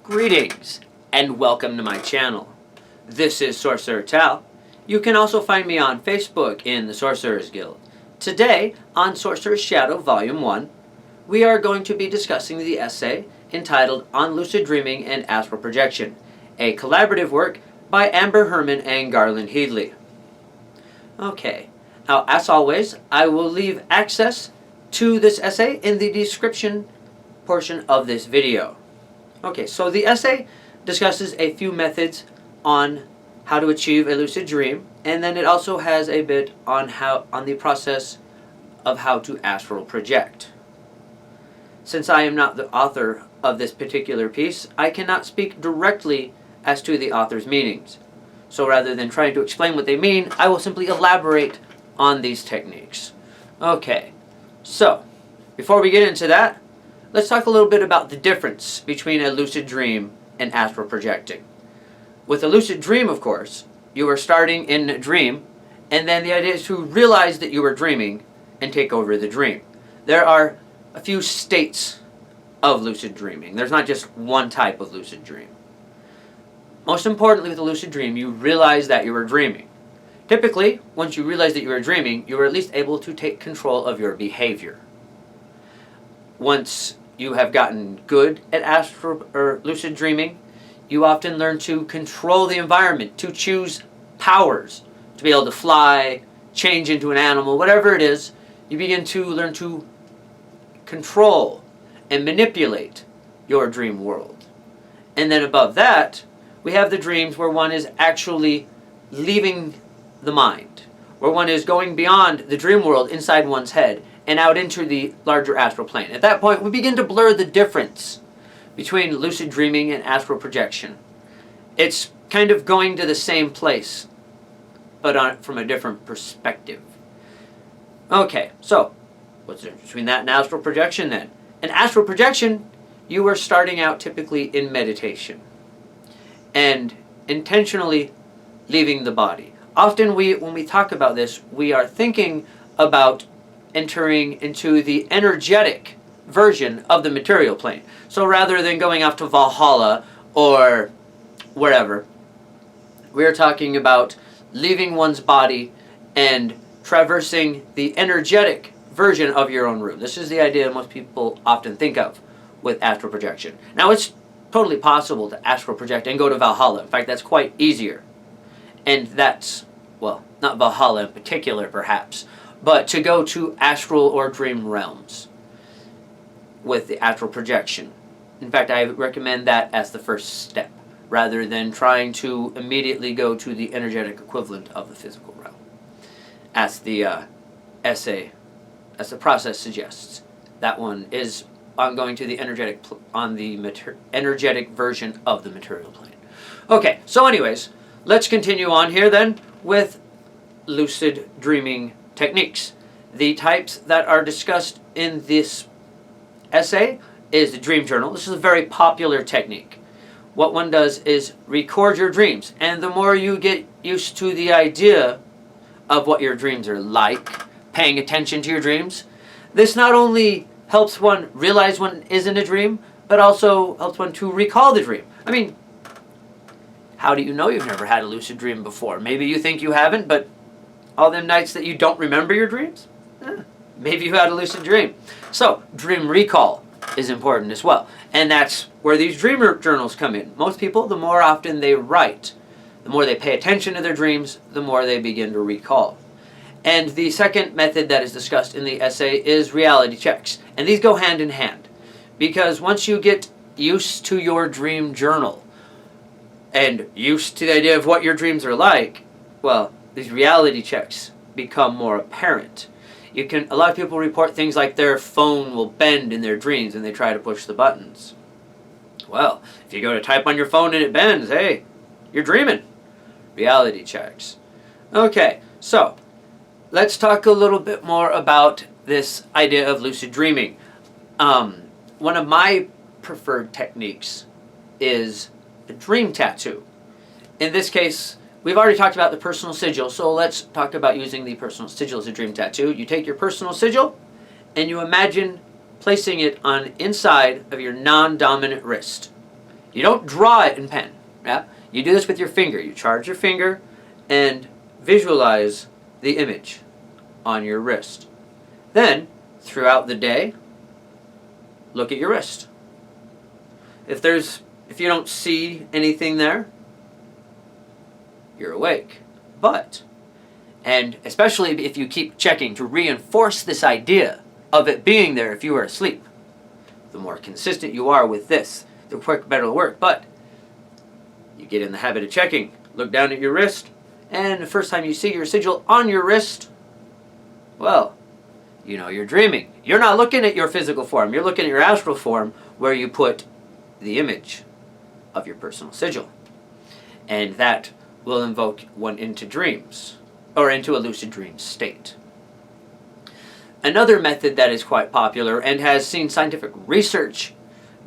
Greetings and welcome to my channel. This is Sorcerer Tal. You can also find me on Facebook in the Sorcerer's Guild. Today, on Sorcerer's Shadow Volume 1, we are going to be discussing the essay entitled On Lucid Dreaming and Astral Projection, a collaborative work by Amber Herman and Garland Headley. Okay, now as always, I will leave access to this essay in the description portion of this video. Okay, so the essay discusses a few methods on how to achieve a lucid dream, and then it also has a bit on the process of how to astral project. Since I am not the author of this particular piece, I cannot speak directly as to the author's meanings. So rather than trying to explain what they mean, I will simply elaborate on these techniques. Okay, so before we get into that, let's talk a little bit about the difference between a lucid dream and astral projecting. With a lucid dream, of course, you are starting in a dream, and then the idea is to realize that you are dreaming and take over the dream. There are a few states of lucid dreaming. There's not just one type of lucid dream. Most importantly, with a lucid dream, you realize that you are dreaming. Typically, once you realize that you are dreaming, you are at least able to take control of your behavior. Once you have gotten good at astral or lucid dreaming, you often learn to control the environment, to choose powers, to be able to fly, change into an animal, whatever it is. You begin to learn to control and manipulate your dream world. And then above that, we have the dreams where one is actually leaving the mind, where one is going beyond the dream world inside one's head and out into the larger astral plane. At that point, we begin to blur the difference between lucid dreaming and astral projection. It's kind of going to the same place, but from a different perspective. Okay, so what's the difference between that and astral projection then? In astral projection, you are starting out typically in meditation and intentionally leaving the body. Often when we talk about this, we are thinking about entering into the energetic version of the material plane. So rather than going off to Valhalla or wherever, we are talking about leaving one's body and traversing the energetic version of your own room. This is the idea most people often think of with astral projection. Now, it's totally possible to astral project and go to Valhalla. In fact, that's quite easier. And that's, well, not Valhalla in particular, perhaps, but to go to astral or dream realms with the astral projection. In fact, I recommend that as the first step, rather than trying to immediately go to the energetic equivalent of the physical realm, as the essay, as the process suggests. That one is on going to the energetic, energetic version of the material plane. Okay, so anyways, let's continue on here then with lucid dreaming techniques. The types that are discussed in this essay is the dream journal. This is a very popular technique. What one does is record your dreams, and the more you get used to the idea of what your dreams are like, paying attention to your dreams, this not only helps one realize one is in a dream, but also helps one to recall the dream. I mean, how do you know you've never had a lucid dream before? Maybe you think you haven't, but all them nights that you don't remember your dreams? Maybe you had a lucid dream. So, dream recall is important as well. And that's where these dream journals come in. Most people, the more often they write, the more they pay attention to their dreams, the more they begin to recall. And the second method that is discussed in the essay is reality checks. And these go hand in hand. Because once you get used to your dream journal and used to the idea of what your dreams are like, well, these reality checks become more apparent. A lot of people report things like their phone will bend in their dreams when they try to push the buttons. Well, if you go to type on your phone and it bends, hey, you're dreaming. Reality checks. Okay, so let's talk a little bit more about this idea of lucid dreaming. One of my preferred techniques is a dream tattoo. In this case, we've already talked about the personal sigil, so let's talk about using the personal sigil as a dream tattoo. You take your personal sigil and you imagine placing it on inside of your non-dominant wrist. You don't draw it in pen. Yeah? You do this with your finger. You charge your finger and visualize the image on your wrist. Then, throughout the day, look at your wrist. If you don't see anything there, you're awake. But, and especially if you keep checking to reinforce this idea of it being there if you are asleep, the more consistent you are with this, the quicker better it'll work. But you get in the habit of checking, look down at your wrist, and the first time you see your sigil on your wrist, well, you know you're dreaming. You're not looking at your physical form, you're looking at your astral form where you put the image of your personal sigil. And that will invoke one into dreams, or into a lucid dream state. Another method that is quite popular and has seen scientific research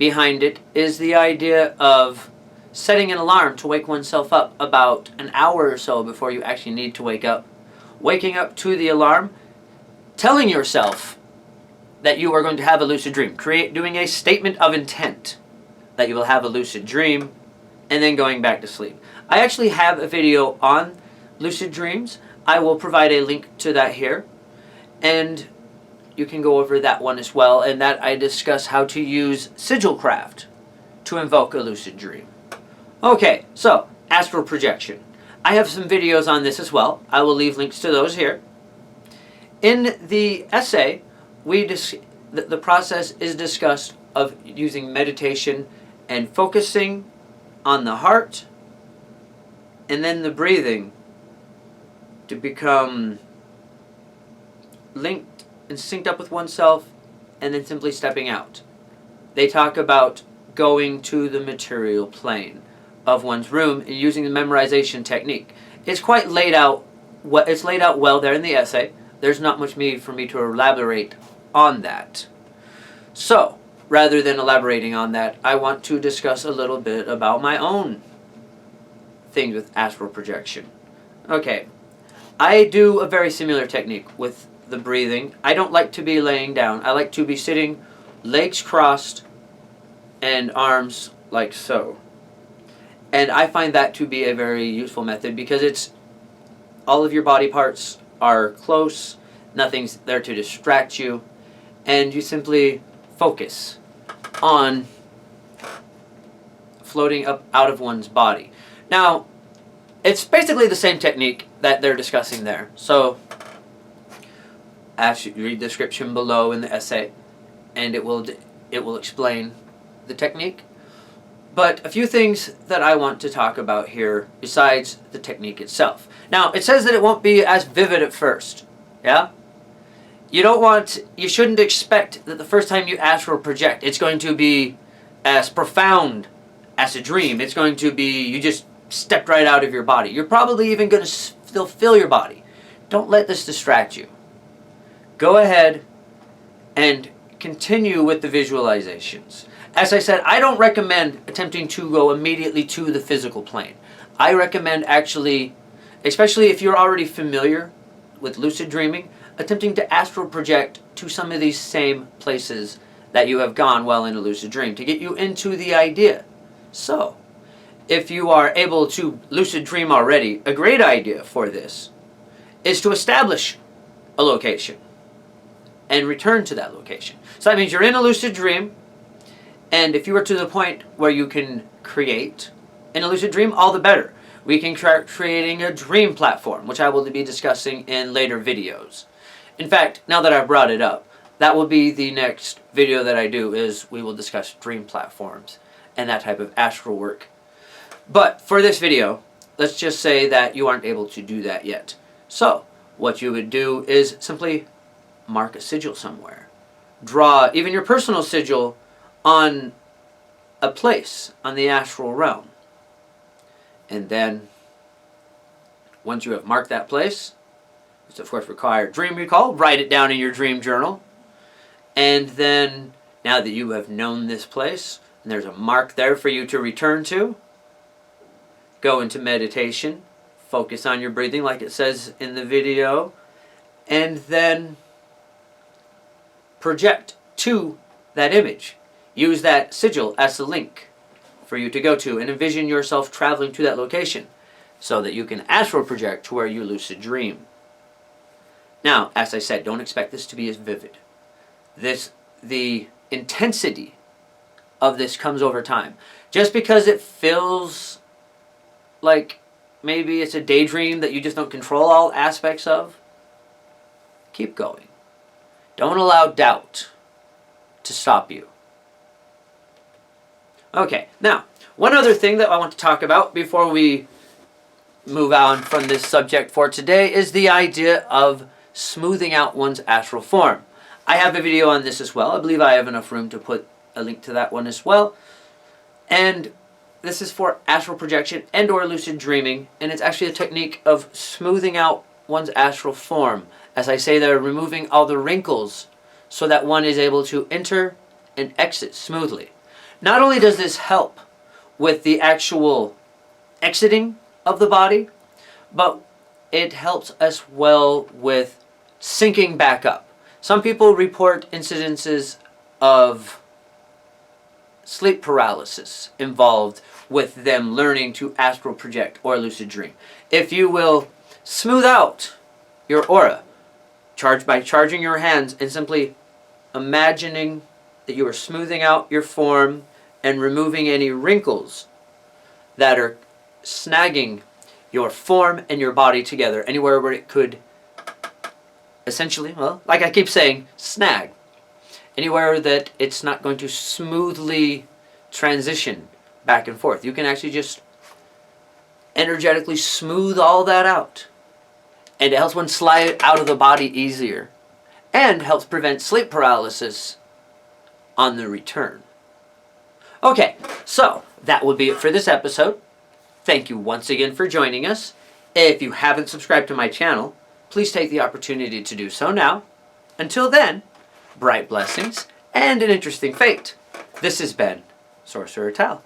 behind it is the idea of setting an alarm to wake oneself up about an hour or so before you actually need to wake up. Waking up to the alarm, telling yourself that you are going to have a lucid dream, doing a statement of intent that you will have a lucid dream, and then going back to sleep. I actually have a video on lucid dreams. I will provide a link to that here, and you can go over that one as well, and that I discuss how to use sigil craft to invoke a lucid dream. Okay, so astral projection. I have some videos on this as well. I will leave links to those here. In the essay, the process is discussed of using meditation and focusing on the heart and then the breathing to become linked and synced up with oneself, and then simply stepping out. They talk about going to the material plane of one's room and using the memorization technique. It's quite laid out. It's laid out well there in the essay. There's not much need for me to elaborate on that. So, rather than elaborating on that, I want to discuss a little bit about my own things with astral projection. Okay, I do a very similar technique with the breathing. I don't like to be laying down. I like to be sitting, legs crossed, and arms like so. And I find that to be a very useful method because all of your body parts are close, nothing's there to distract you, and you simply focus on floating up out of one's body. Now, it's basically the same technique that they're discussing there. So, you read the description below in the essay, and it will explain the technique. But a few things that I want to talk about here besides the technique itself. Now, it says that it won't be as vivid at first. Yeah? You shouldn't expect that the first time you astral project, it's going to be as profound as a dream. It's going to be, you just stepped right out of your body. You're probably even going to still feel your body. Don't let this distract you. Go ahead and continue with the visualizations. As I said, I don't recommend attempting to go immediately to the physical plane. I recommend actually, especially if you're already familiar with lucid dreaming, attempting to astral project to some of these same places that you have gone while in a lucid dream to get you into the idea. So, if you are able to lucid dream already, a great idea for this is to establish a location and return to that location. So that means you're in a lucid dream, and if you are to the point where you can create in a lucid dream, all the better. We can start creating a dream platform, which I will be discussing in later videos. In fact, now that I've brought it up, that will be the next video that I do, is we will discuss dream platforms and that type of astral work. But for this video, let's just say that you aren't able to do that yet. So, what you would do is simply mark a sigil somewhere. Draw even your personal sigil on a place on the astral realm. And then, once you have marked that place, which of course requires dream recall, write it down in your dream journal. And then, now that you have known this place, and there's a mark there for you to return to, go into meditation, focus on your breathing like it says in the video, and then project to that image. Use that sigil as the link for you to go to, and envision yourself traveling to that location so that you can astral project to where you lucid dream. Now, as I said, don't expect this to be as vivid. The intensity of this comes over time. Just because it feels like maybe it's a daydream that you just don't control all aspects of, keep going. Don't allow doubt to stop you. Okay, now, one other thing that I want to talk about before we move on from this subject for today is the idea of smoothing out one's astral form. I have a video on this as well. I believe I have enough room to put a link to that one as well. And this is for astral projection and or lucid dreaming, and it's actually a technique of smoothing out one's astral form. As I say, they're removing all the wrinkles so that one is able to enter and exit smoothly. Not only does this help with the actual exiting of the body, but it helps as well with syncing back up. Some people report incidences of sleep paralysis involved with them learning to astral project or lucid dream. If you will smooth out your aura, by charging your hands and simply imagining that you are smoothing out your form and removing any wrinkles that are snagging your form and your body together, anywhere where it could essentially, well, like I keep saying, snag. Anywhere that it's not going to smoothly transition back and forth. You can actually just energetically smooth all that out. And it helps one slide out of the body easier. And helps prevent sleep paralysis on the return. Okay, so that will be it for this episode. Thank you once again for joining us. If you haven't subscribed to my channel, please take the opportunity to do so now. Until then, bright blessings and an interesting fate. This has been Sorcerer Tal.